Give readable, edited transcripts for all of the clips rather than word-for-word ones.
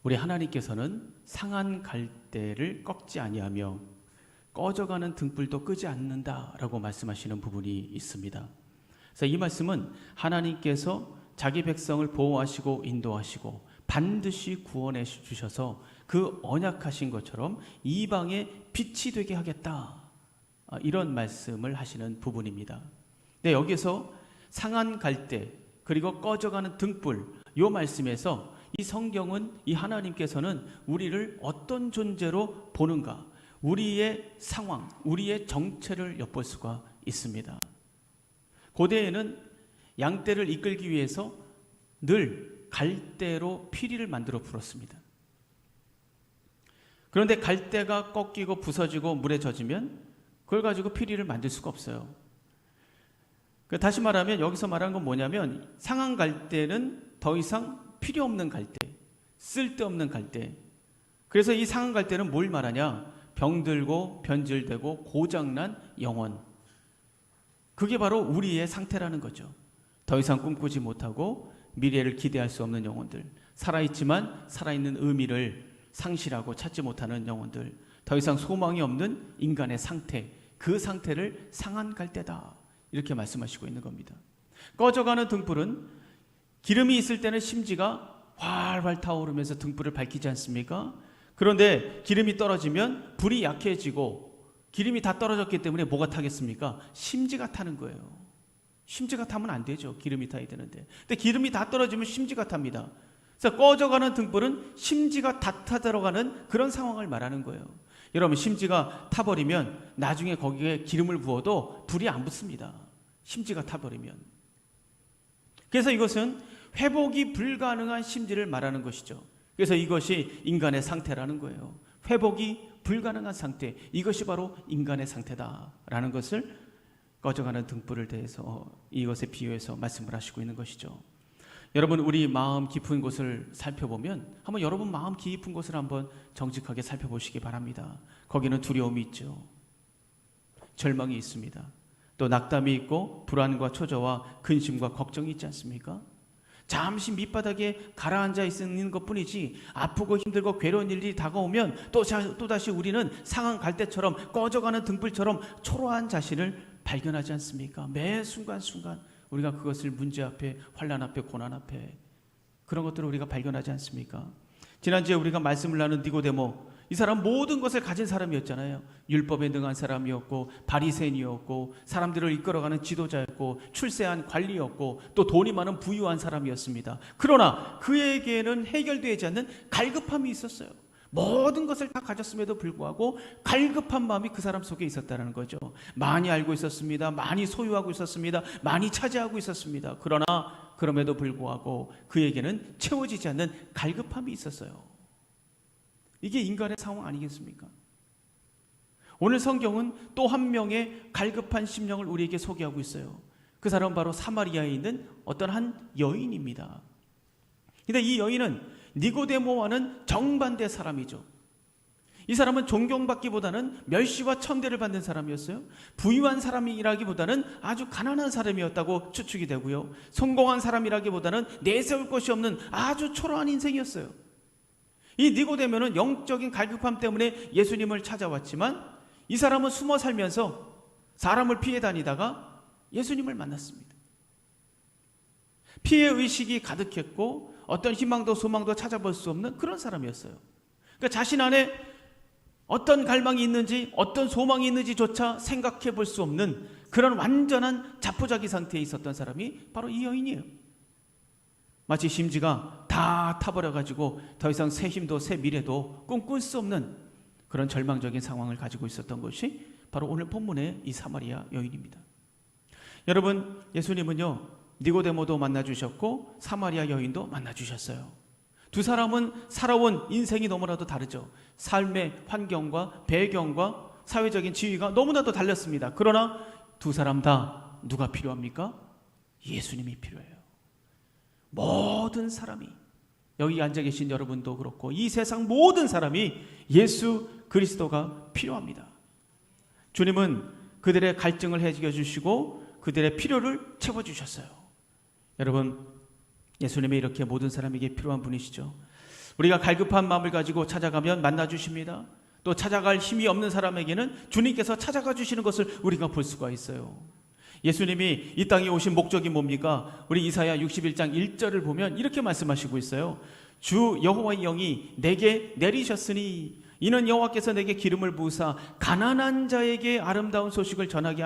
우리 하나님께서는 상한 갈대를 꺾지 아니하며 꺼져가는 등불도 끄지 않는다라고 말씀하시는 부분이 있습니다. 그래서 이 말씀은 하나님께서 자기 백성을 보호하시고 인도하시고 반드시 구원해 주셔서 그 언약하신 것처럼 이방의 빛이 되게 하겠다, 이런 말씀을 하시는 부분입니다. 네, 여기서 상한 갈대 그리고 꺼져가는 등불, 이 말씀에서 이 성경은, 이 하나님께서는 우리를 어떤 존재로 보는가, 우리의 상황, 우리의 정체를 엿볼 수가 있습니다. 고대에는 양떼를 이끌기 위해서 늘 갈대로 피리를 만들어 불었습니다. 그런데 갈대가 꺾이고 부서지고 물에 젖으면 그걸 가지고 피리를 만들 수가 없어요. 다시 말하면 여기서 말하는 건 뭐냐면, 상한 갈대는 더 이상 필요 없는 갈대, 쓸데없는 갈대. 그래서 이 상한 갈대는 뭘 말하냐? 병들고 변질되고 고장난 영혼. 그게 바로 우리의 상태라는 거죠. 더 이상 꿈꾸지 못하고 미래를 기대할 수 없는 영혼들, 살아있지만 살아있는 의미를 상실하고 찾지 못하는 영혼들, 더 이상 소망이 없는 인간의 상태, 그 상태를 상한 갈대다, 이렇게 말씀하시고 있는 겁니다. 꺼져가는 등불은 기름이 있을 때는 심지가 활활 타오르면서 등불을 밝히지 않습니까? 그런데 기름이 떨어지면 불이 약해지고, 기름이 다 떨어졌기 때문에 뭐가 타겠습니까? 심지가 타는 거예요. 심지가 타면 안 되죠. 기름이 타야 되는데. 근데 기름이 다 떨어지면 심지가 탑니다. 그래서 꺼져가는 등불은 심지가 다 타 들어가는 그런 상황을 말하는 거예요. 여러분, 심지가 타버리면 나중에 거기에 기름을 부어도 불이 안 붙습니다. 심지가 타버리면. 그래서 이것은 회복이 불가능한 심지를 말하는 것이죠. 그래서 이것이 인간의 상태라는 거예요. 회복이 불가능한 상태, 이것이 바로 인간의 상태다라는 것을 꺼져가는 등불을 대해서, 이것에 비유해서 말씀을 하시고 있는 것이죠. 여러분, 우리 마음 깊은 곳을 살펴보면, 한번 여러분 마음 깊은 곳을 한번 정직하게 살펴보시기 바랍니다. 거기는 두려움이 있죠. 절망이 있습니다. 또 낙담이 있고 불안과 초조와 근심과 걱정이 있지 않습니까? 잠시 밑바닥에 가라앉아 있는 것뿐이지, 아프고 힘들고 괴로운 일이 다가오면 또다시 우리는 상한 갈대처럼, 꺼져가는 등불처럼 초라한 자신을 발견하지 않습니까? 매 순간순간 우리가 그것을 문제 앞에, 환난 앞에, 고난 앞에, 그런 것들을 우리가 발견하지 않습니까? 지난주에 우리가 말씀을 나눈 니고데모, 이 사람 모든 것을 가진 사람이었잖아요. 율법에 능한 사람이었고, 바리새인이었고, 사람들을 이끌어가는 지도자였고, 출세한 관리였고, 또 돈이 많은 부유한 사람이었습니다. 그러나 그에게는 해결되지 않는 갈급함이 있었어요. 모든 것을 다 가졌음에도 불구하고 갈급한 마음이 그 사람 속에 있었다는 거죠. 많이 알고 있었습니다. 많이 소유하고 있었습니다. 많이 차지하고 있었습니다. 그러나 그럼에도 불구하고 그에게는 채워지지 않는 갈급함이 있었어요. 이게 인간의 상황 아니겠습니까? 오늘 성경은 또 한 명의 갈급한 심령을 우리에게 소개하고 있어요. 그 사람은 바로 사마리아에 있는 어떤 한 여인입니다. 근데 이 여인은 니고데모와는 정반대 사람이죠. 이 사람은 존경받기보다는 멸시와 천대를 받는 사람이었어요. 부유한 사람이라기보다는 아주 가난한 사람이었다고 추측이 되고요. 성공한 사람이라기보다는 내세울 것이 없는 아주 초라한 인생이었어요. 이 니고데모는 영적인 갈급함 때문에 예수님을 찾아왔지만, 이 사람은 숨어 살면서 사람을 피해 다니다가 예수님을 만났습니다. 피해 의식이 가득했고 어떤 희망도 소망도 찾아볼 수 없는 그런 사람이었어요. 그러니까 자신 안에 어떤 갈망이 있는지, 어떤 소망이 있는지조차 생각해 볼 수 없는 그런 완전한 자포자기 상태에 있었던 사람이 바로 이 여인이에요. 마치 심지가 다 타버려가지고 더 이상 새 힘도 새 미래도 꿈꿀 수 없는 그런 절망적인 상황을 가지고 있었던 것이 바로 오늘 본문의 이 사마리아 여인입니다. 여러분, 예수님은요, 니고데모도 만나주셨고 사마리아 여인도 만나주셨어요. 두 사람은 살아온 인생이 너무나도 다르죠. 삶의 환경과 배경과 사회적인 지위가 너무나도 달렸습니다. 그러나 두 사람 다 누가 필요합니까? 예수님이 필요해요. 모든 사람이, 여기 앉아 계신 여러분도 그렇고 이 세상 모든 사람이 예수 그리스도가 필요합니다. 주님은 그들의 갈증을 해결해 주시고 그들의 필요를 채워주셨어요. 여러분, 예수님이 이렇게 모든 사람에게 필요한 분이시죠. 우리가 갈급한 마음을 가지고 찾아가면 만나 주십니다. 또 찾아갈 힘이 없는 사람에게는 주님께서 찾아가 주시는 것을 우리가 볼 수가 있어요. 예수님이 이 땅에 오신 목적이 뭡니까? 우리 이사야 61장 1절을 보면 이렇게 말씀하시고 있어요. 주 여호와의 영이 내게 내리셨으니 이는 여호와께서 내게 기름을 부으사 가난한 자에게 아름다운 소식을 전하게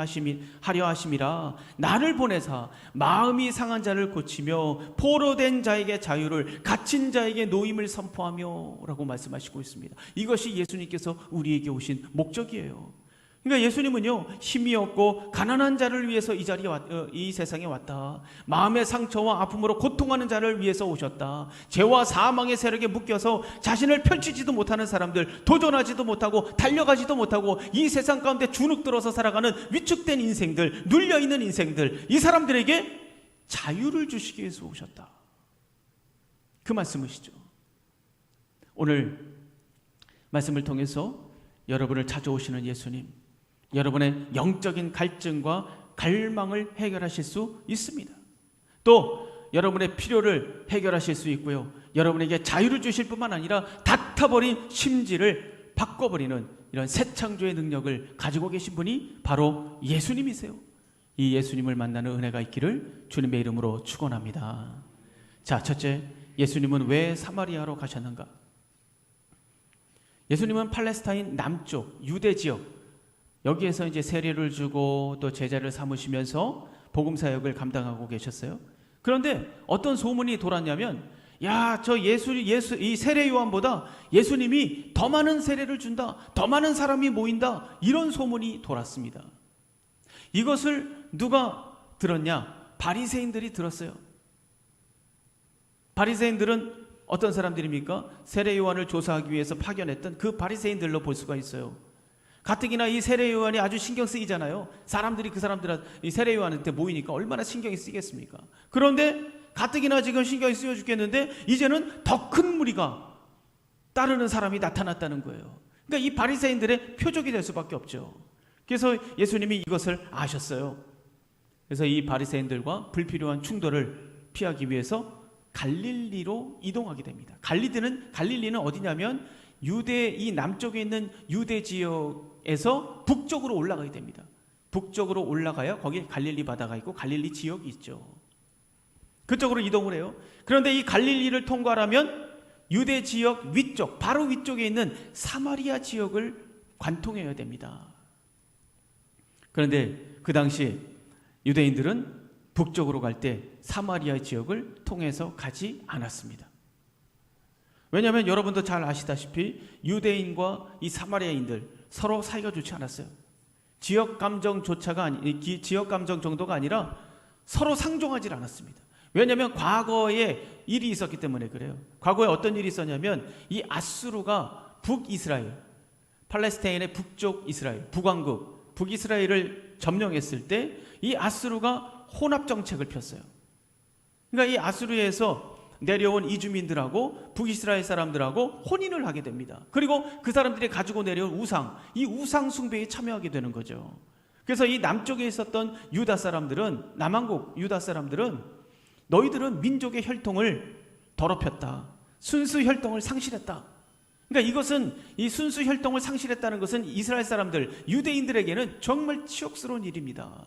하려 하심이라. 나를 보내사 마음이 상한 자를 고치며 포로된 자에게 자유를, 갇힌 자에게 노임을 선포하며 라고 말씀하시고 있습니다. 이것이 예수님께서 우리에게 오신 목적이에요. 그러니까 예수님은요, 힘이 없고 가난한 자를 위해서 이 세상에 왔다. 마음의 상처와 아픔으로 고통하는 자를 위해서 오셨다. 죄와 사망의 세력에 묶여서 자신을 펼치지도 못하는 사람들, 도전하지도 못하고 달려가지도 못하고 이 세상 가운데 주눅들어서 살아가는 위축된 인생들, 눌려있는 인생들, 이 사람들에게 자유를 주시기 위해서 오셨다. 그 말씀이시죠. 오늘 말씀을 통해서 여러분을 찾아오시는 예수님, 여러분의 영적인 갈증과 갈망을 해결하실 수 있습니다. 또 여러분의 필요를 해결하실 수 있고요, 여러분에게 자유를 주실 뿐만 아니라 닫아버린 심지를 바꿔버리는 이런 새 창조의 능력을 가지고 계신 분이 바로 예수님이세요. 이 예수님을 만나는 은혜가 있기를 주님의 이름으로 축원합니다. 자, 첫째, 예수님은 왜 사마리아로 가셨는가? 예수님은 팔레스타인 남쪽 유대 지역, 여기에서 이제 세례를 주고 또 제자를 삼으시면서 복음 사역을 감당하고 계셨어요. 그런데 어떤 소문이 돌았냐면, 야, 이 세례 요한보다 예수님이 더 많은 세례를 준다, 더 많은 사람이 모인다, 이런 소문이 돌았습니다. 이것을 누가 들었냐? 바리새인들이 들었어요. 바리새인들은 어떤 사람들입니까? 세례 요한을 조사하기 위해서 파견했던 그 바리새인들로 볼 수가 있어요. 가뜩이나 이 세례 요한이 아주 신경 쓰이잖아요. 사람들이 이 세례 요한한테 모이니까 얼마나 신경이 쓰이겠습니까? 그런데 가뜩이나 지금 신경이 쓰여 죽겠는데 이제는 더 큰 무리가 따르는 사람이 나타났다는 거예요. 그러니까 이 바리새인들의 표적이 될 수밖에 없죠. 그래서 예수님이 이것을 아셨어요. 그래서 이 바리새인들과 불필요한 충돌을 피하기 위해서 갈릴리로 이동하게 됩니다. 갈릴리는 어디냐면 이 남쪽에 있는 유대 지역에서 북쪽으로 올라가게 됩니다. 북쪽으로 올라가야 거기에 갈릴리 바다가 있고 갈릴리 지역이 있죠. 그쪽으로 이동을 해요. 그런데 이 갈릴리를 통과하면 유대 지역 위쪽, 바로 위쪽에 있는 사마리아 지역을 관통해야 됩니다. 그런데 그 당시 유대인들은 북쪽으로 갈 때 사마리아 지역을 통해서 가지 않았습니다. 왜냐하면 여러분도 잘 아시다시피 유대인과 이 사마리아인들 서로 사이가 좋지 않았어요. 지역 감정 정도가 아니라 서로 상종하지 않았습니다. 왜냐하면 과거에 일이 있었기 때문에 그래요. 과거에 어떤 일이 있었냐면 이 아수르가 북이스라엘, 팔레스타인의 북쪽 이스라엘, 북왕국, 북이스라엘을 점령했을 때 이 아수르가 혼합 정책을 폈어요. 그러니까 이 아수르에서 내려온 이주민들하고 북이스라엘 사람들하고 혼인을 하게 됩니다. 그리고 그 사람들이 가지고 내려온 이 우상 숭배에 참여하게 되는 거죠. 그래서 이 남쪽에 있었던 남왕국 유다 사람들은 너희들은 민족의 혈통을 더럽혔다, 순수 혈통을 상실했다. 그러니까 이 순수 혈통을 상실했다는 것은 이스라엘 사람들, 유대인들에게는 정말 치욕스러운 일입니다.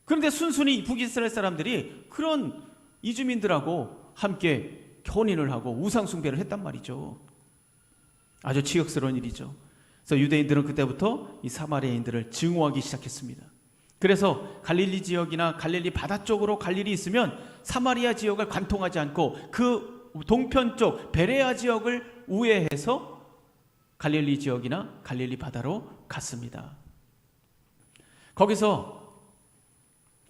그런데 순순히 북이스라엘 사람들이 그런 이주민들하고 함께 혼인을 하고 우상 숭배를 했단 말이죠. 아주 치욕스러운 일이죠. 그래서 유대인들은 그때부터 이 사마리아인들을 증오하기 시작했습니다. 그래서 갈릴리 지역이나 갈릴리 바다 쪽으로 갈 일이 있으면 사마리아 지역을 관통하지 않고 그 동편 쪽 베레아 지역을 우회해서 갈릴리 지역이나 갈릴리 바다로 갔습니다. 거기서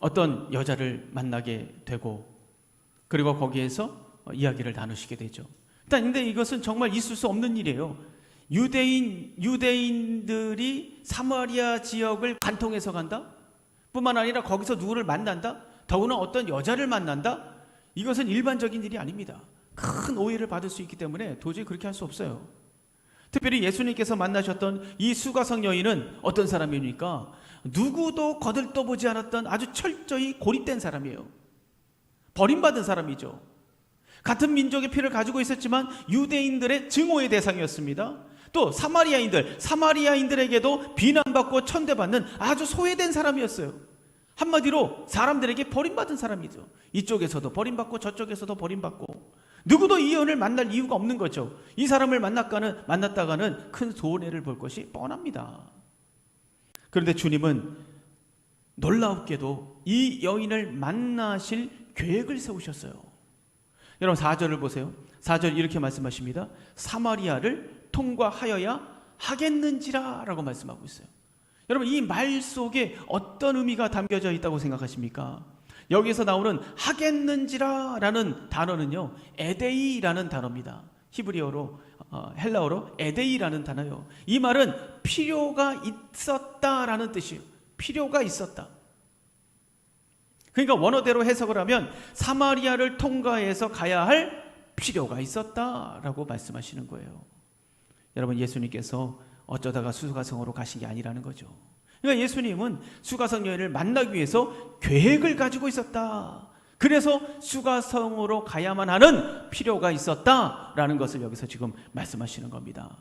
어떤 여자를 만나게 되고 그리고 거기에서 이야기를 나누시게 되죠. 근데 이것은 정말 있을 수 없는 일이에요. 유대인들이 사마리아 지역을 관통해서 간다? 뿐만 아니라 거기서 누구를 만난다? 더구나 어떤 여자를 만난다? 이것은 일반적인 일이 아닙니다. 큰 오해를 받을 수 있기 때문에 도저히 그렇게 할 수 없어요. 특별히 예수님께서 만나셨던 이 수가성 여인은 어떤 사람입니까? 누구도 거들떠보지 않았던 아주 철저히 고립된 사람이에요. 버림받은 사람이죠. 같은 민족의 피를 가지고 있었지만 유대인들의 증오의 대상이었습니다. 또 사마리아인들에게도 비난받고 천대받는 아주 소외된 사람이었어요. 한마디로 사람들에게 버림받은 사람이죠. 이쪽에서도 버림받고 저쪽에서도 버림받고 누구도 이 연을 만날 이유가 없는 거죠. 이 사람을 만났다가는 큰 손해를 볼 것이 뻔합니다. 그런데 주님은 놀랍게도 이 여인을 만나실 계획을 세우셨어요. 여러분 4절을 보세요. 4절 이렇게 말씀하십니다. 사마리아를 통과하여야 하겠는지라 라고 말씀하고 있어요. 여러분 이 말 속에 어떤 의미가 담겨져 있다고 생각하십니까? 여기서 나오는 하겠는지라 라는 단어는요, 에데이라는 단어입니다. 히브리어로 헬라어로 에데이라는 단어요. 이 말은 필요가 있었다라는 뜻이에요. 필요가 있었다. 그러니까 원어대로 해석을 하면 사마리아를 통과해서 가야 할 필요가 있었다라고 말씀하시는 거예요. 여러분 예수님께서 어쩌다가 수가성으로 가신 게 아니라는 거죠. 그러니까 예수님은 수가성 여인을 만나기 위해서 계획을 가지고 있었다. 그래서 수가성으로 가야만 하는 필요가 있었다라는 것을 여기서 지금 말씀하시는 겁니다.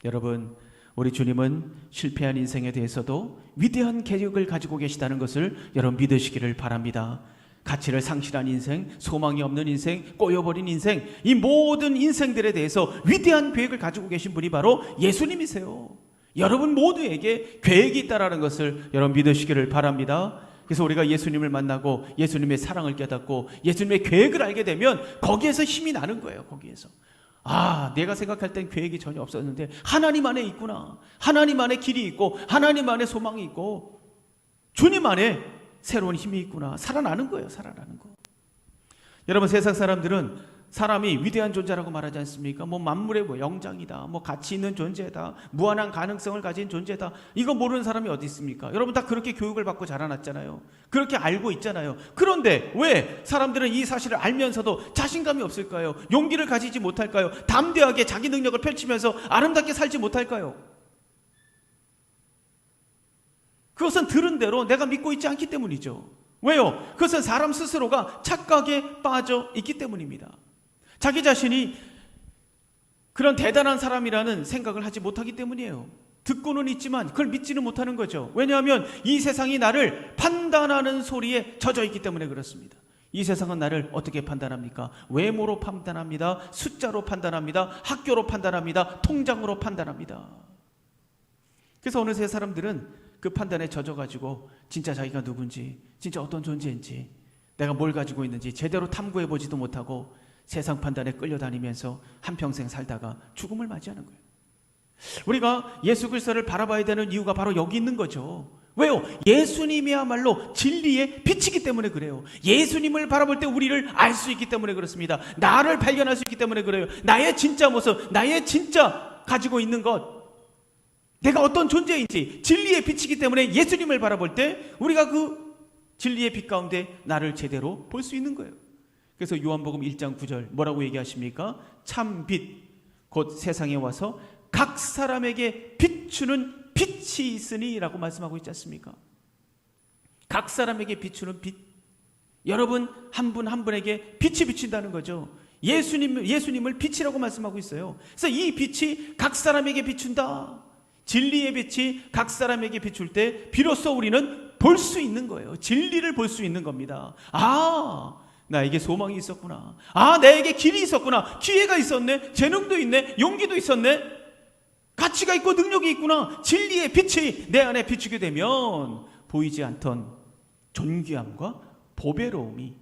여러분 우리 주님은 실패한 인생에 대해서도 위대한 계획을 가지고 계시다는 것을 여러분 믿으시기를 바랍니다. 가치를 상실한 인생, 소망이 없는 인생, 꼬여버린 인생, 이 모든 인생들에 대해서 위대한 계획을 가지고 계신 분이 바로 예수님이세요. 여러분 모두에게 계획이 있다는 것을 여러분 믿으시기를 바랍니다. 그래서 우리가 예수님을 만나고 예수님의 사랑을 깨닫고 예수님의 계획을 알게 되면 거기에서 힘이 나는 거예요. 거기에서 내가 생각할 땐 계획이 전혀 없었는데 하나님 안에 있구나. 하나님 안에 길이 있고 하나님 안에 소망이 있고 주님 안에 새로운 힘이 있구나. 살아나는 거예요. 살아나는 거. 여러분 세상 사람들은 사람이 위대한 존재라고 말하지 않습니까? 만물의 영장이다. 가치 있는 존재다. 무한한 가능성을 가진 존재다. 이거 모르는 사람이 어디 있습니까? 여러분 다 그렇게 교육을 받고 자라났잖아요. 그렇게 알고 있잖아요. 그런데 왜 사람들은 이 사실을 알면서도 자신감이 없을까요? 용기를 가지지 못할까요? 담대하게 자기 능력을 펼치면서 아름답게 살지 못할까요? 그것은 들은 대로 내가 믿고 있지 않기 때문이죠. 왜요? 그것은 사람 스스로가 착각에 빠져 있기 때문입니다. 자기 자신이 그런 대단한 사람이라는 생각을 하지 못하기 때문이에요. 듣고는 있지만 그걸 믿지는 못하는 거죠. 왜냐하면 이 세상이 나를 판단하는 소리에 젖어 있기 때문에 그렇습니다. 이 세상은 나를 어떻게 판단합니까? 외모로 판단합니다. 숫자로 판단합니다. 학교로 판단합니다. 통장으로 판단합니다. 그래서 어느새 사람들은 그 판단에 젖어가지고 진짜 자기가 누군지, 진짜 어떤 존재인지, 내가 뭘 가지고 있는지 제대로 탐구해보지도 못하고 세상 판단에 끌려다니면서 한평생 살다가 죽음을 맞이하는 거예요. 우리가 예수 그리스도를 바라봐야 되는 이유가 바로 여기 있는 거죠. 왜요? 예수님이야말로 진리의 빛이기 때문에 그래요. 예수님을 바라볼 때 우리를 알 수 있기 때문에 그렇습니다. 나를 발견할 수 있기 때문에 그래요. 나의 진짜 모습, 나의 진짜 가지고 있는 것, 내가 어떤 존재인지 진리의 빛이기 때문에 예수님을 바라볼 때 우리가 그 진리의 빛 가운데 나를 제대로 볼 수 있는 거예요. 그래서 요한복음 1장 9절 뭐라고 얘기하십니까? 참 빛, 곧 세상에 와서 각 사람에게 비추는 빛이 있으니 라고 말씀하고 있지 않습니까? 각 사람에게 비추는 빛. 여러분 한 분 한 분에게 빛이 비친다는 거죠. 예수님을 빛이라고 말씀하고 있어요. 그래서 이 빛이 각 사람에게 비춘다. 진리의 빛이 각 사람에게 비출 때 비로소 우리는 볼 수 있는 거예요. 진리를 볼 수 있는 겁니다. 나에게 소망이 있었구나. 나에게 길이 있었구나. 기회가 있었네. 재능도 있네. 용기도 있었네. 가치가 있고 능력이 있구나. 진리의 빛이 내 안에 비추게 되면 보이지 않던 존귀함과 보배로움이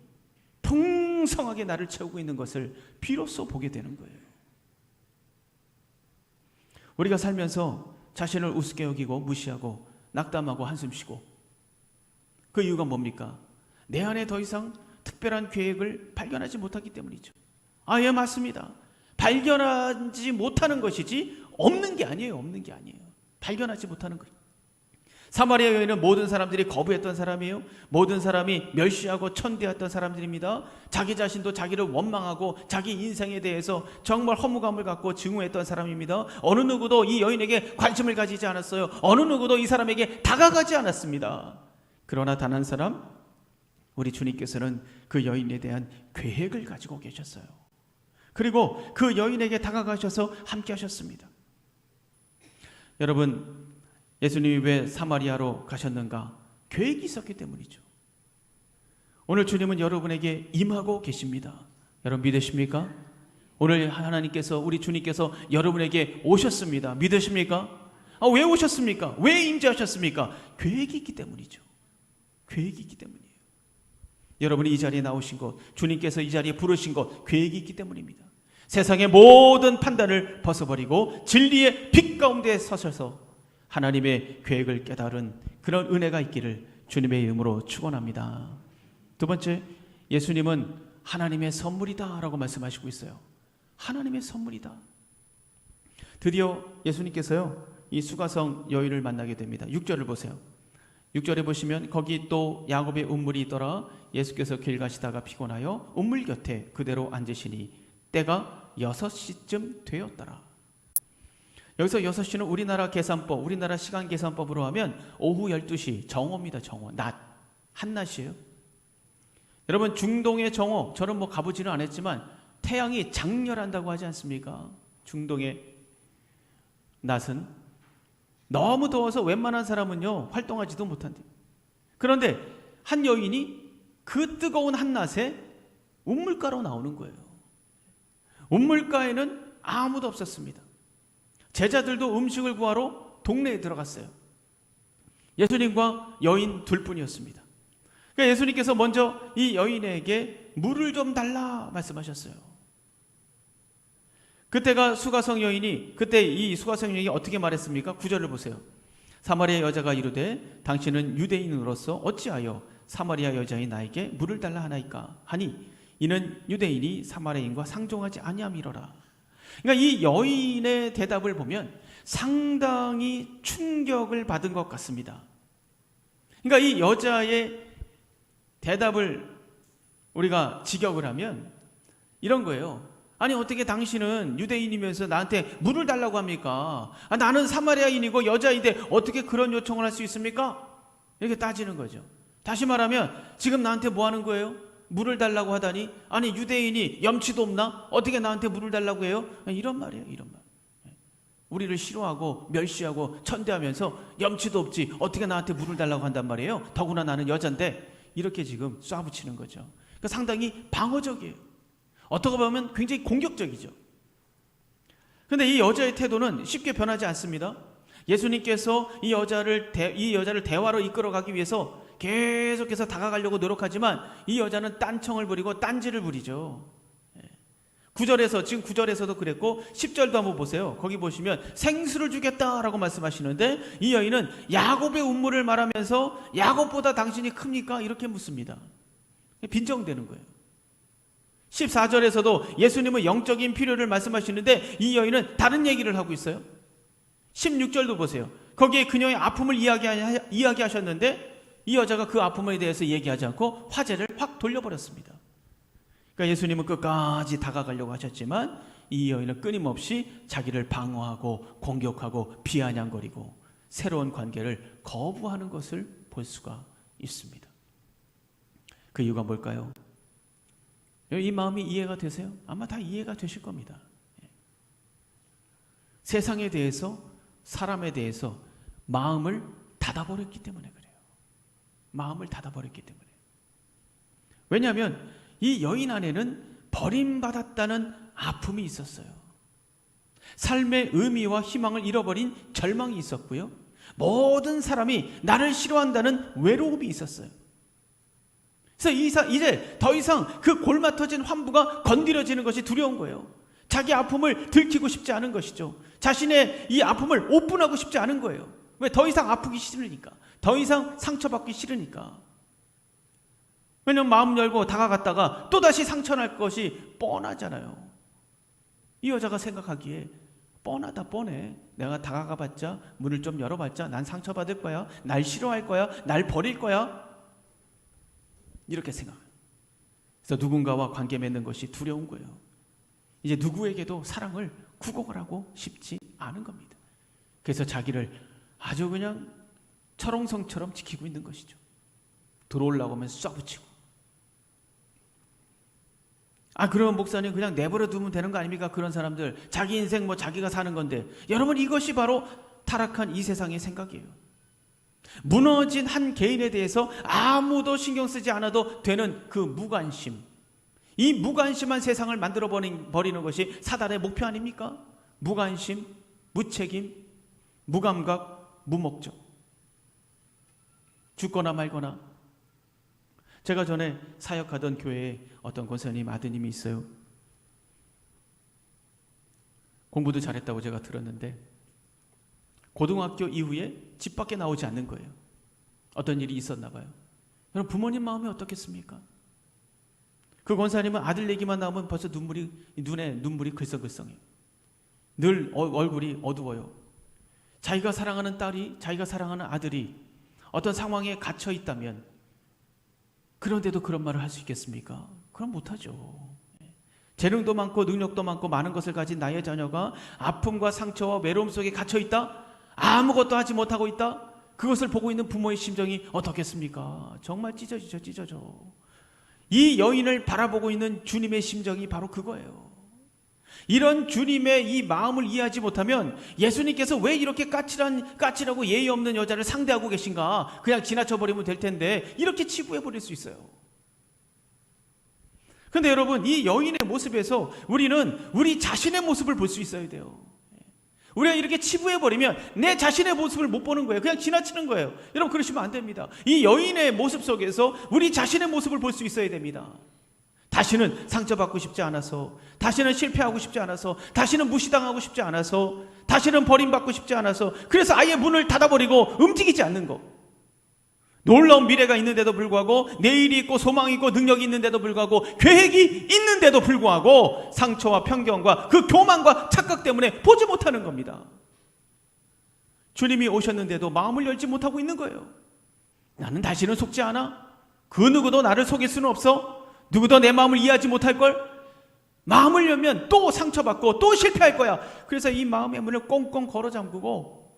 풍성하게 나를 채우고 있는 것을 비로소 보게 되는 거예요. 우리가 살면서 자신을 우습게 여기고 무시하고 낙담하고 한숨 쉬고 그 이유가 뭡니까? 내 안에 더 이상 특별한 계획을 발견하지 못하기 때문이죠. 예, 맞습니다. 발견하지 못하는 것이지 없는 게 아니에요. 없는 게 아니에요. 발견하지 못하는 것. 사마리아 여인은 모든 사람들이 거부했던 사람이에요. 모든 사람이 멸시하고 천대했던 사람들입니다. 자기 자신도 자기를 원망하고 자기 인생에 대해서 정말 허무감을 갖고 증오했던 사람입니다. 어느 누구도 이 여인에게 관심을 가지지 않았어요. 어느 누구도 이 사람에게 다가가지 않았습니다. 그러나 단 한 사람, 우리 주님께서는 그 여인에 대한 계획을 가지고 계셨어요. 그리고 그 여인에게 다가가셔서 함께 하셨습니다. 여러분, 예수님이 왜 사마리아로 가셨는가? 계획이 있었기 때문이죠. 오늘 주님은 여러분에게 임하고 계십니다. 여러분 믿으십니까? 오늘 하나님께서, 우리 주님께서 여러분에게 오셨습니다. 믿으십니까? 왜 오셨습니까? 왜 임재하셨습니까? 계획이 있기 때문이죠. 계획이 있기 때문이에요. 여러분이 이 자리에 나오신 것, 주님께서 이 자리에 부르신 것, 계획이 있기 때문입니다. 세상의 모든 판단을 벗어버리고 진리의 빛 가운데 서셔서 하나님의 계획을 깨달은 그런 은혜가 있기를 주님의 이름으로 축원합니다. 두 번째, 예수님은 하나님의 선물이다 라고 말씀하시고 있어요. 하나님의 선물이다. 드디어 예수님께서요, 이 수가성 여인을 만나게 됩니다. 6절을 보세요. 6절에 보시면 거기 또 야곱의 운물이 있더라. 예수께서 길 가시다가 피곤하여 운물 곁에 그대로 앉으시니 때가 6시쯤 되었더라. 여기서 6시는 우리나라 계산법, 우리나라 시간 계산법으로 하면 오후 12시, 정오입니다. 정오, 낮, 한낮이에요. 여러분, 중동의 정오, 저는 뭐 가보지는 않았지만 태양이 장렬한다고 하지 않습니까? 중동의 낮은 너무 더워서 웬만한 사람은요 활동하지도 못한대요. 그런데 한 여인이 그 뜨거운 한낮에 운물가로 나오는 거예요. 운물가에는 아무도 없었습니다. 제자들도 음식을 구하러 동네에 들어갔어요. 예수님과 여인 둘뿐이었습니다. 그러니까 예수님께서 먼저 이 여인에게 물을 좀 달라 말씀하셨어요. 그때가 수가성 여인이, 그때 이 수가성 여인이 어떻게 말했습니까? 9절을 보세요. 사마리아 여자가 이르되 당신은 유대인으로서 어찌하여 사마리아 여자인 나에게 물을 달라 하나이까 하니 이는 유대인이 사마리아인과 상종하지 아니함이로라. 그러니까 이 여인의 대답을 보면 상당히 충격을 받은 것 같습니다. 그러니까 이 여자의 대답을 우리가 직역을 하면 이런 거예요. 아니 어떻게 당신은 유대인이면서 나한테 물을 달라고 합니까? 나는 사마리아인이고 여자인데 어떻게 그런 요청을 할 수 있습니까? 이렇게 따지는 거죠. 다시 말하면 지금 나한테 뭐 하는 거예요? 물을 달라고 하다니, 아니 유대인이 염치도 없나? 어떻게 나한테 물을 달라고 해요? 이런 말이에요. 이런 말. 우리를 싫어하고 멸시하고 천대하면서 염치도 없지 어떻게 나한테 물을 달라고 한단 말이에요? 더구나 나는 여잔데, 이렇게 지금 쏴붙이는 거죠. 그러니까 상당히 방어적이에요. 어떻게 보면 굉장히 공격적이죠. 그런데 이 여자의 태도는 쉽게 변하지 않습니다. 예수님께서 이 여자를 대화로 이끌어가기 위해서 계속해서 다가가려고 노력하지만 이 여자는 딴청을 부리고 딴지를 부리죠. 9절에서, 지금 9절에서도 그랬고 10절도 한번 보세요. 거기 보시면 생수를 주겠다라고 말씀하시는데 이 여인은 야곱의 운물을 말하면서 야곱보다 당신이 큽니까? 이렇게 묻습니다. 빈정대는 거예요. 14절에서도 예수님은 영적인 필요를 말씀하시는데 이 여인은 다른 얘기를 하고 있어요. 16절도 보세요. 거기에 그녀의 아픔을 이야기하셨는데 이 여자가 그 아픔에 대해서 얘기하지 않고 화제를 확 돌려버렸습니다. 그러니까 예수님은 끝까지 다가가려고 하셨지만 이 여인은 끊임없이 자기를 방어하고 공격하고 비아냥거리고 새로운 관계를 거부하는 것을 볼 수가 있습니다. 그 이유가 뭘까요? 이 마음이 이해가 되세요? 아마 다 이해가 되실 겁니다. 세상에 대해서, 사람에 대해서 마음을 닫아버렸기 때문에 그래요. 마음을 닫아버렸기 때문에. 왜냐하면 이 여인 안에는 버림받았다는 아픔이 있었어요. 삶의 의미와 희망을 잃어버린 절망이 있었고요. 모든 사람이 나를 싫어한다는 외로움이 있었어요. 그래서 이제 더 이상 그 골마터진 환부가 건드려지는 것이 두려운 거예요. 자기 아픔을 들키고 싶지 않은 것이죠. 자신의 이 아픔을 오픈하고 싶지 않은 거예요. 왜? 더 이상 아프기 싫으니까. 더 이상 상처받기 싫으니까. 왜냐면 마음 열고 다가갔다가 또다시 상처날 것이 뻔하잖아요. 이 여자가 생각하기에 뻔하다 뻔해. 내가 다가가봤자, 문을 좀 열어봤자 난 상처받을 거야. 날 싫어할 거야. 날 버릴 거야. 이렇게 생각해요. 그래서 누군가와 관계 맺는 것이 두려운 거예요. 이제 누구에게도 사랑을 구곡을 하고 싶지 않은 겁니다. 그래서 자기를 아주 그냥 철옹성처럼 지키고 있는 것이죠. 들어오려고 하면 쏴붙이고. 그러면 목사님 그냥 내버려 두면 되는 거 아닙니까? 그런 사람들 자기 인생 뭐 자기가 사는 건데. 여러분, 이것이 바로 타락한 이 세상의 생각이에요. 무너진 한 개인에 대해서 아무도 신경 쓰지 않아도 되는 그 무관심, 이 무관심한 세상을 만들어 버리는 것이 사단의 목표 아닙니까? 무관심, 무책임, 무감각, 무목적. 죽거나 말거나. 제가 전에 사역하던 교회에 어떤 권사님 아드님이 있어요. 공부도 잘했다고 제가 들었는데 고등학교 이후에 집 밖에 나오지 않는 거예요. 어떤 일이 있었나 봐요. 여러분, 부모님 마음이 어떻겠습니까? 그 권사님은 아들 얘기만 나오면 벌써 눈에 눈물이 글썽글썽해요. 늘 얼굴이 어두워요. 자기가 사랑하는 딸이, 자기가 사랑하는 아들이 어떤 상황에 갇혀 있다면, 그런데도 그런 말을 할 수 있겠습니까? 그럼 못하죠. 재능도 많고 능력도 많고 많은 것을 가진 나의 자녀가 아픔과 상처와 외로움 속에 갇혀 있다? 아무것도 하지 못하고 있다? 그것을 보고 있는 부모의 심정이 어떻겠습니까? 정말 찢어져. 이 여인을 바라보고 있는 주님의 심정이 바로 그거예요. 이런 주님의 이 마음을 이해하지 못하면 예수님께서 왜 이렇게 까칠하고 예의 없는 여자를 상대하고 계신가? 그냥 지나쳐버리면 될 텐데 이렇게 치부해버릴 수 있어요. 그런데 여러분, 이 여인의 모습에서 우리는 우리 자신의 모습을 볼 수 있어야 돼요. 우리가 이렇게 치부해버리면 내 자신의 모습을 못 보는 거예요. 그냥 지나치는 거예요. 여러분, 그러시면 안 됩니다. 이 여인의 모습 속에서 우리 자신의 모습을 볼 수 있어야 됩니다. 다시는 상처받고 싶지 않아서, 다시는 실패하고 싶지 않아서, 다시는 무시당하고 싶지 않아서, 다시는 버림받고 싶지 않아서, 그래서 아예 문을 닫아버리고 움직이지 않는 거. 놀라운 미래가 있는데도 불구하고, 내일이 있고 소망이 있고 능력이 있는데도 불구하고, 계획이 있는데도 불구하고 상처와 편견과 그 교만과 착각 때문에 보지 못하는 겁니다. 주님이 오셨는데도 마음을 열지 못하고 있는 거예요. 나는 다시는 속지 않아. 그 누구도 나를 속일 수는 없어. 누구도 내 마음을 이해하지 못할걸? 마음을 열면 또 상처받고 또 실패할 거야. 그래서 이 마음의 문을 꽁꽁 걸어 잠그고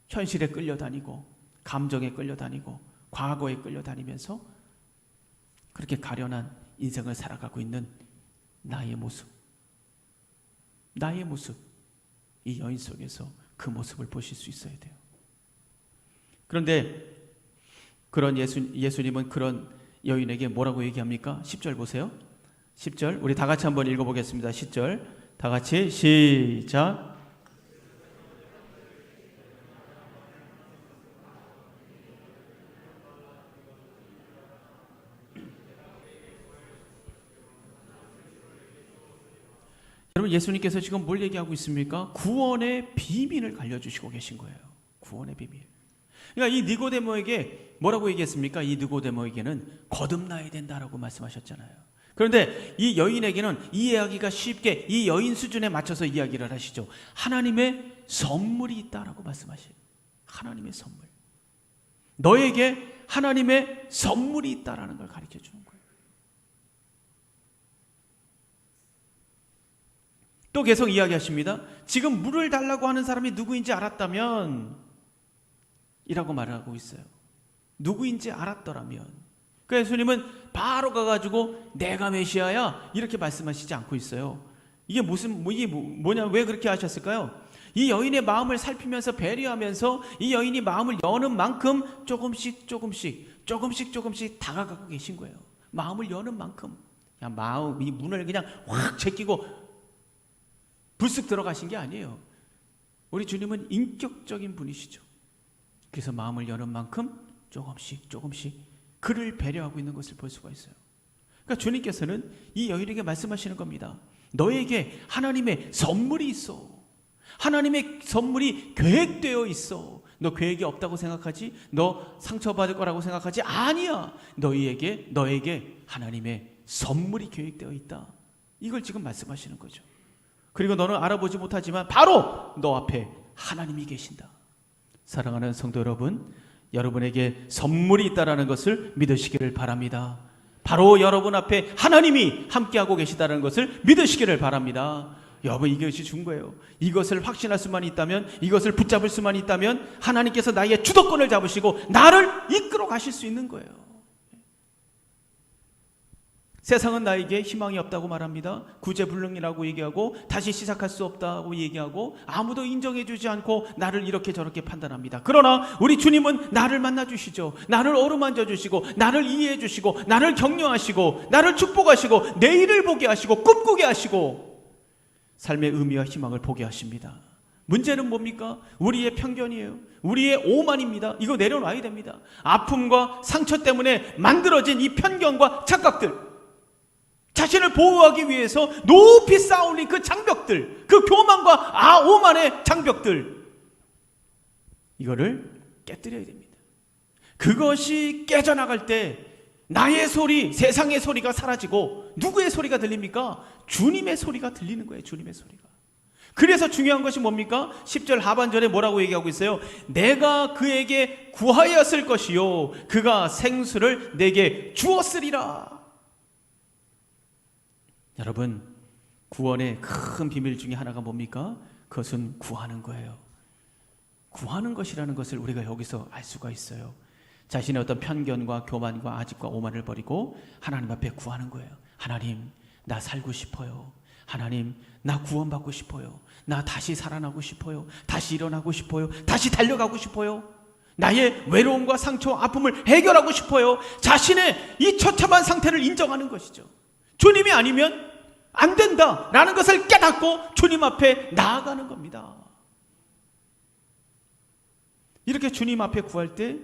현실에 끌려다니고 감정에 끌려다니고 과거에 끌려다니면서 그렇게 가련한 인생을 살아가고 있는 나의 모습, 이 여인 속에서 그 모습을 보실 수 있어야 돼요. 그런데 그런 예수님은 그런 여인에게 뭐라고 얘기합니까? 10절 보세요. 10절 우리 다 같이 한번 읽어보겠습니다. 10절 다 같이 시작. 여러분, 예수님께서 지금 뭘 얘기하고 있습니까? 구원의 비밀을 알려주시고 계신 거예요. 구원의 비밀. 그러니까 이 니고데모에게 뭐라고 얘기했습니까? 이 니고데모에게는 거듭나야 된다라고 말씀하셨잖아요. 그런데 이 여인에게는 이해하기가 쉽게 이 여인 수준에 맞춰서 이야기를 하시죠. 하나님의 선물이 있다라고 말씀하셔요. 하나님의 선물. 너에게 하나님의 선물이 있다라는 걸 가르쳐 주는 거예요. 또 계속 이야기하십니다. 지금 물을 달라고 하는 사람이 누구인지 알았다면 이라고 말하고 있어요. 누구인지 알았더라면. 그래서 예수님은 바로 가가지고 내가 메시아야 이렇게 말씀하시지 않고 있어요. 이게 뭐냐, 왜 그렇게 하셨을까요? 이 여인의 마음을 살피면서 배려하면서 이 여인이 마음을 여는 만큼 조금씩 다가가고 계신 거예요. 마음을 여는 만큼. 그냥 이 문을 그냥 확 제끼고 불쑥 들어가신 게 아니에요. 우리 주님은 인격적인 분이시죠. 그래서 마음을 여는 만큼 조금씩 그를 배려하고 있는 것을 볼 수가 있어요. 그러니까 주님께서는 이 여인에게 말씀하시는 겁니다. 너에게 하나님의 선물이 있어. 하나님의 선물이 계획되어 있어. 너 계획이 없다고 생각하지? 너 상처받을 거라고 생각하지? 아니야. 너에게 하나님의 선물이 계획되어 있다. 이걸 지금 말씀하시는 거죠. 그리고 너는 알아보지 못하지만 바로 너 앞에 하나님이 계신다. 사랑하는 성도 여러분, 여러분에게 선물이 있다는 것을 믿으시기를 바랍니다. 바로 여러분 앞에 하나님이 함께하고 계시다는 것을 믿으시기를 바랍니다. 여러분, 이것이 중요해요. 이것을 확신할 수만 있다면, 이것을 붙잡을 수만 있다면 하나님께서 나의 주도권을 잡으시고 나를 이끌어 가실 수 있는 거예요. 세상은 나에게 희망이 없다고 말합니다. 구제불능이라고 얘기하고 다시 시작할 수 없다고 얘기하고 아무도 인정해주지 않고 나를 이렇게 저렇게 판단합니다. 그러나 우리 주님은 나를 만나주시죠. 나를 어루만져 주시고 나를 이해해 주시고 나를 격려하시고 나를 축복하시고 내일을 보게 하시고 꿈꾸게 하시고 삶의 의미와 희망을 보게 하십니다. 문제는 뭡니까? 우리의 편견이에요. 우리의 오만입니다. 이거 내려놔야 됩니다. 아픔과 상처 때문에 만들어진 이 편견과 착각들, 자신을 보호하기 위해서 높이 쌓아올린 그 장벽들, 그 교만과 오만의 장벽들, 이거를 깨뜨려야 됩니다. 그것이 깨져나갈 때 나의 소리, 세상의 소리가 사라지고 누구의 소리가 들립니까? 주님의 소리가 들리는 거예요. 주님의 소리가. 그래서 중요한 것이 뭡니까? 10절 하반절에 뭐라고 얘기하고 있어요? 내가 그에게 구하였을 것이요 그가 생수를 내게 주었으리라. 여러분, 구원의 큰 비밀 중에 하나가 뭡니까? 그것은 구하는 거예요. 구하는 것이라는 것을 우리가 여기서 알 수가 있어요. 자신의 어떤 편견과 교만과 아집과 오만을 버리고 하나님 앞에 구하는 거예요. 하나님, 나 살고 싶어요. 하나님, 나 구원받고 싶어요. 나 다시 살아나고 싶어요. 다시 일어나고 싶어요. 다시 달려가고 싶어요. 나의 외로움과 상처, 아픔을 해결하고 싶어요. 자신의 이 처참한 상태를 인정하는 것이죠. 주님이 아니면 안 된다라는 것을 깨닫고 주님 앞에 나아가는 겁니다. 이렇게 주님 앞에 구할 때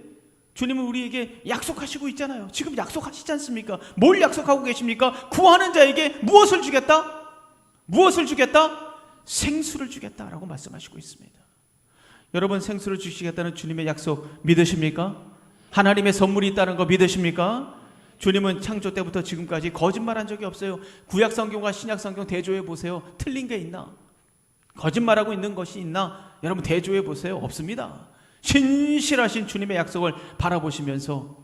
주님은 우리에게 약속하시고 있잖아요. 지금 약속하시지 않습니까? 뭘 약속하고 계십니까? 구하는 자에게 무엇을 주겠다? 무엇을 주겠다? 생수를 주겠다라고 말씀하시고 있습니다. 여러분, 생수를 주시겠다는 주님의 약속 믿으십니까? 하나님의 선물이 있다는 거 믿으십니까? 주님은 창조 때부터 지금까지 거짓말한 적이 없어요. 구약 성경과 신약 성경 대조해 보세요. 틀린 게 있나? 거짓말하고 있는 것이 있나? 여러분, 대조해 보세요. 없습니다. 신실하신 주님의 약속을 바라보시면서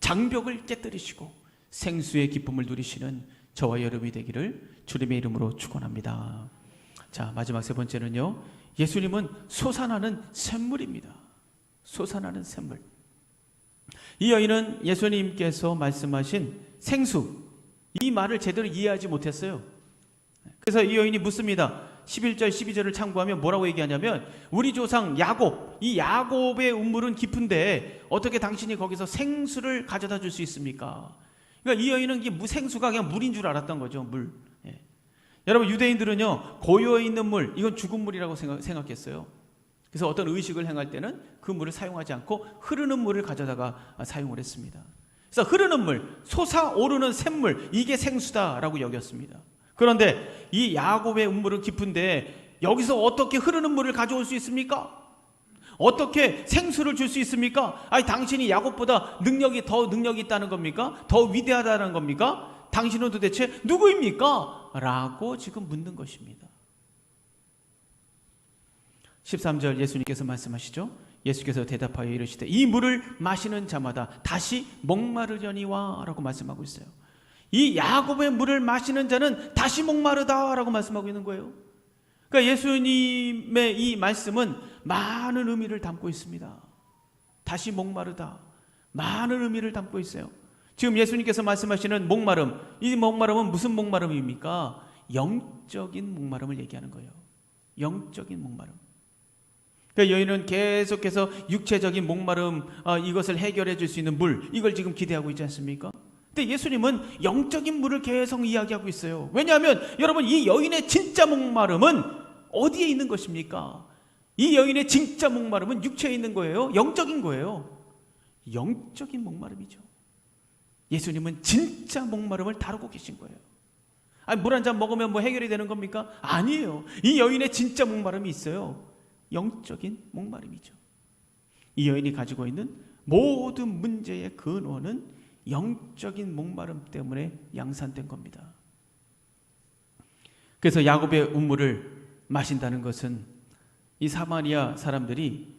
장벽을 깨뜨리시고 생수의 기쁨을 누리시는 저와 여러분이 되기를 주님의 이름으로 축원합니다. 자, 마지막 세 번째는요, 예수님은 솟아나는 샘물입니다. 솟아나는 샘물. 이 여인은 예수님께서 말씀하신 생수, 이 말을 제대로 이해하지 못했어요. 그래서 이 여인이 묻습니다. 11절 12절을 참고하면 뭐라고 얘기하냐면, 우리 조상 야곱, 이 야곱의 우물은 깊은데 어떻게 당신이 거기서 생수를 가져다 줄 수 있습니까? 그러니까 이 여인은 이게 생수가 그냥 물인 줄 알았던 거죠. 물. 예. 여러분, 유대인들은요, 고여있는 물, 이건 죽은 물이라고 생각했어요. 그래서 어떤 의식을 행할 때는 그 물을 사용하지 않고 흐르는 물을 가져다가 사용을 했습니다. 그래서 흐르는 물, 솟아오르는 샘물, 이게 생수다라고 여겼습니다. 그런데 이 야곱의 우물은 깊은데 여기서 어떻게 흐르는 물을 가져올 수 있습니까? 어떻게 생수를 줄 수 있습니까? 아니, 당신이 야곱보다 더 능력이 있다는 겁니까? 더 위대하다는 겁니까? 당신은 도대체 누구입니까? 라고 지금 묻는 것입니다. 13절 예수님께서 말씀하시죠. 예수께서 대답하여 이르시되 이 물을 마시는 자마다 다시 목마르려니와 라고 말씀하고 있어요. 이 야곱의 물을 마시는 자는 다시 목마르다 라고 말씀하고 있는 거예요. 그러니까 예수님의 이 말씀은 많은 의미를 담고 있습니다. 다시 목마르다, 많은 의미를 담고 있어요. 지금 예수님께서 말씀하시는 목마름, 이 목마름은 무슨 목마름입니까? 영적인 목마름을 얘기하는 거예요. 영적인 목마름. 그러니까 여인은 계속해서 육체적인 목마름, 이것을 해결해 줄 수 있는 물, 이걸 지금 기대하고 있지 않습니까? 근데 예수님은 영적인 물을 계속 이야기하고 있어요. 왜냐하면 여러분, 이 여인의 진짜 목마름은 어디에 있는 것입니까? 이 여인의 진짜 목마름은 육체에 있는 거예요? 영적인 거예요? 영적인 목마름이죠. 예수님은 진짜 목마름을 다루고 계신 거예요. 아니, 물 한 잔 먹으면 뭐 해결이 되는 겁니까? 아니에요. 이 여인의 진짜 목마름이 있어요. 영적인 목마름이죠. 이 여인이 가지고 있는 모든 문제의 근원은 영적인 목마름 때문에 양산된 겁니다. 그래서 야곱의 우물을 마신다는 것은 이 사마리아 사람들이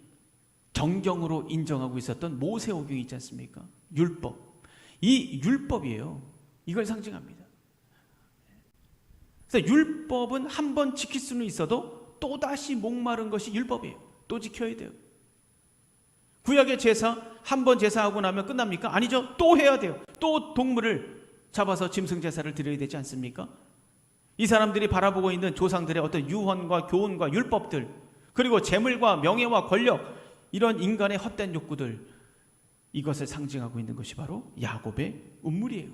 정경으로 인정하고 있었던 모세오경이 있지 않습니까? 율법. 이 율법이에요. 이걸 상징합니다. 그래서 율법은 한 번 지킬 수는 있어도 또다시 목마른 것이 율법이에요. 또 지켜야 돼요. 구약의 제사, 한 번 제사하고 나면 끝납니까? 아니죠. 또 해야 돼요. 또 동물을 잡아서 짐승 제사를 드려야 되지 않습니까? 이 사람들이 바라보고 있는 조상들의 어떤 유언과 교훈과 율법들, 그리고 재물과 명예와 권력, 이런 인간의 헛된 욕구들, 이것을 상징하고 있는 것이 바로 야곱의 운물이에요.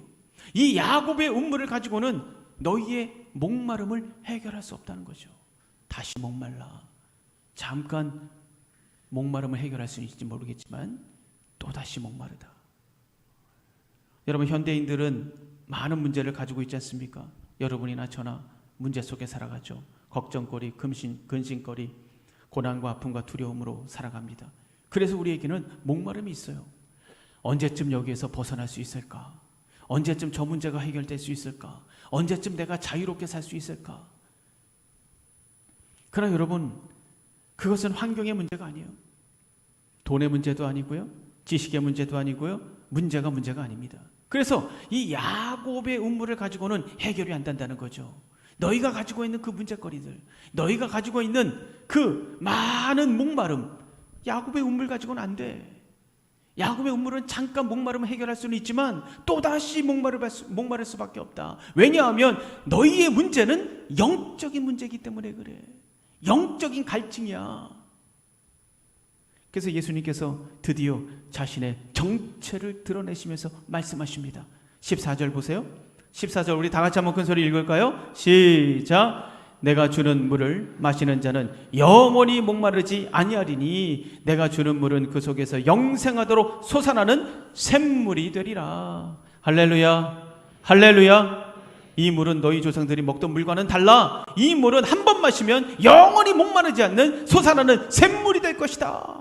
이 야곱의 운물을 가지고는 너희의 목마름을 해결할 수 없다는 거죠. 다시 목말라. 잠깐 목마름을 해결할 수 있을지 모르겠지만 또다시 목마르다. 여러분, 현대인들은 많은 문제를 가지고 있지 않습니까? 여러분이나 저나 문제 속에 살아가죠. 걱정거리, 근심거리, 고난과 아픔과 두려움으로 살아갑니다. 그래서 우리에게는 목마름이 있어요. 언제쯤 여기에서 벗어날 수 있을까? 언제쯤 저 문제가 해결될 수 있을까? 언제쯤 내가 자유롭게 살 수 있을까? 그러나 여러분, 그것은 환경의 문제가 아니에요. 돈의 문제도 아니고요, 지식의 문제도 아니고요, 문제가 아닙니다. 그래서 이 야곱의 운물을 가지고는 해결이 안 된다는 거죠. 너희가 가지고 있는 그 문제거리들, 너희가 가지고 있는 그 많은 목마름, 야곱의 운물 가지고는 안 돼. 야곱의 운물은 잠깐 목마름을 해결할 수는 있지만 또다시 목마를 수밖에 없다. 왜냐하면 너희의 문제는 영적인 문제이기 때문에 그래. 영적인 갈증이야. 그래서 예수님께서 드디어 자신의 정체를 드러내시면서 말씀하십니다. 14절 보세요. 14절 우리 다 같이 한번 큰 소리 읽을까요? 시작. 내가 주는 물을 마시는 자는 영원히 목마르지 아니하리니 내가 주는 물은 그 속에서 영생하도록 솟아나는 샘물이 되리라. 할렐루야, 할렐루야. 이 물은 너희 조상들이 먹던 물과는 달라. 이 물은 한 번 마시면 영원히 목마르지 않는 솟아나는 샘물이 될 것이다.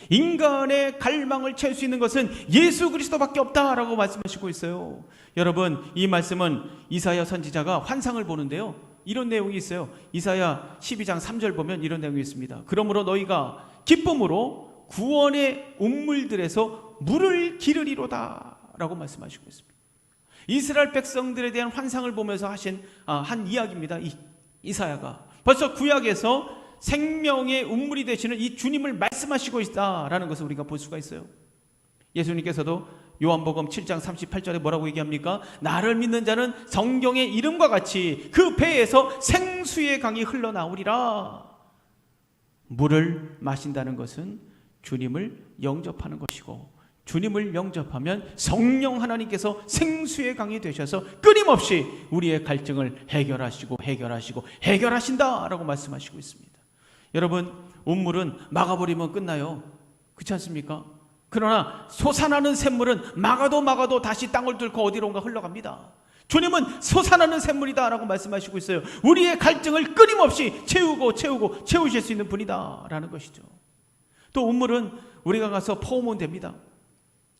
인간의 갈망을 채울 수 있는 것은 예수 그리스도밖에 없다라고 말씀하시고 있어요. 여러분, 이 말씀은 이사야 선지자가 환상을 보는데요, 이런 내용이 있어요. 이사야 12장 3절 보면 이런 내용이 있습니다. 그러므로 너희가 기쁨으로 구원의 운물들에서 물을 기르리로다 라고 말씀하시고 있습니다. 이스라엘 백성들에 대한 환상을 보면서 하신 한 이야기입니다. 이사야가 벌써 구약에서 생명의 운물이 되시는 이 주님을 말씀하시고 있다라는 것을 우리가 볼 수가 있어요. 예수님께서도 요한복음 7장 38절에 뭐라고 얘기합니까? 나를 믿는 자는 성경의 이름과 같이 그 배에서 생수의 강이 흘러나오리라. 물을 마신다는 것은 주님을 영접하는 것이고, 주님을 영접하면 성령 하나님께서 생수의 강이 되셔서 끊임없이 우리의 갈증을 해결하신다라고 말씀하시고 있습니다. 여러분, 운물은 막아버리면 끝나요. 그렇지 않습니까? 그러나 솟아나는 샘물은 막아도 다시 땅을 뚫고 어디론가 흘러갑니다. 주님은 솟아나는 샘물이다 라고 말씀하시고 있어요. 우리의 갈증을 끊임없이 채우실 수 있는 분이다 라는 것이죠. 또 운물은 우리가 가서 퍼오면 됩니다.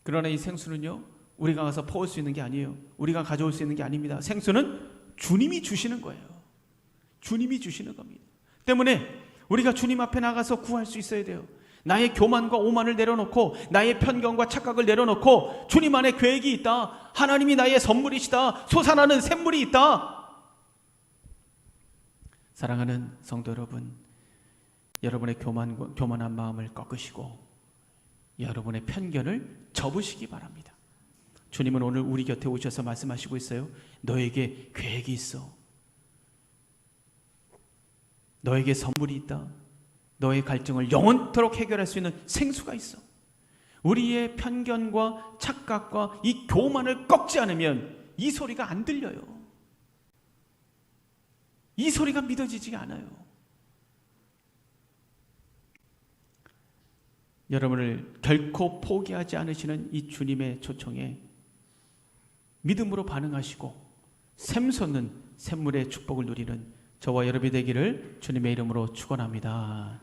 그러나 이 생수는요, 우리가 가서 퍼올 수 있는 게 아니에요. 우리가 가져올 수 있는 게 아닙니다. 생수는 주님이 주시는 거예요. 주님이 주시는 겁니다. 때문에 우리가 주님 앞에 나가서 구할 수 있어야 돼요. 나의 교만과 오만을 내려놓고, 나의 편견과 착각을 내려놓고, 주님 안에 계획이 있다. 하나님이 나의 선물이시다. 솟아나는 샘물이 있다. 사랑하는 성도 여러분, 여러분의 교만한 마음을 꺾으시고 여러분의 편견을 접으시기 바랍니다. 주님은 오늘 우리 곁에 오셔서 말씀하시고 있어요. 너에게 계획이 있어. 너에게 선물이 있다. 너의 갈증을 영원토록 해결할 수 있는 생수가 있어. 우리의 편견과 착각과 이 교만을 꺾지 않으면 이 소리가 안 들려요. 이 소리가 믿어지지 않아요. 여러분을 결코 포기하지 않으시는 이 주님의 초청에 믿음으로 반응하시고 샘솟는 샘물의 축복을 누리는 저와 여러분이 되기를 주님의 이름으로 축원합니다.